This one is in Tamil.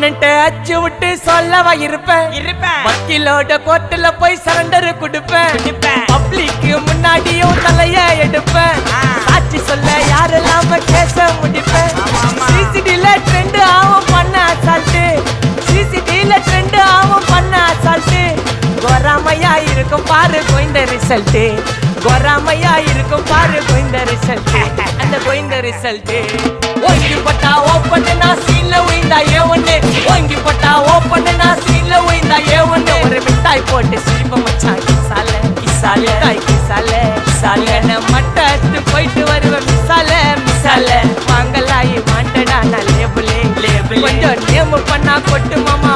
அண்ணன்ட்ட அச்சு விட்டு சொல்லவா இருப்பேன் வக்கீலோட கோர்ட்டுல போய் சரண்டர் கொடுப்பேன் பப்ளிக்கு முன்னாடியும் தலைய எடுப்பேன் சாட்சி சொல்ல யாரெல்லாம கேச முடிப்பேன் சிசிடில ட்ரெண்ட் ஆகும் பண்ண அசால்ட்டு சிசிடில ட்ரெண்ட் ஆகும் பண்ண அசால்ட்டு கோராமையா இருக்கும் பாரு கோயிந்த ரிசல்ட் கோராமையா இருக்கும் பாரு கோயிந்த ரிசல்ட் அந்த கோயிந்த ரிசல்ட் ஓங்கி பட்டா ஓப்பன் நான் சீன்ல உயிந்தா ஏவன்னு ஓங்கி பட்டா ஓப்பன் நான் சீன்ல உயிந்தா ஏவன்னு ஒரு மிட்டாய் போட்டு சிரிப்ப மச்சான் கிசால கிசால தாய் கிசால கிசால மட்டத்து போயிட்டு வருவேன் மிசால மிசால வாங்கலாயி வாண்டடா நான் லேபிளே லேபிள் கொஞ்சம் நேம் பண்ணா கொட்டு மாமா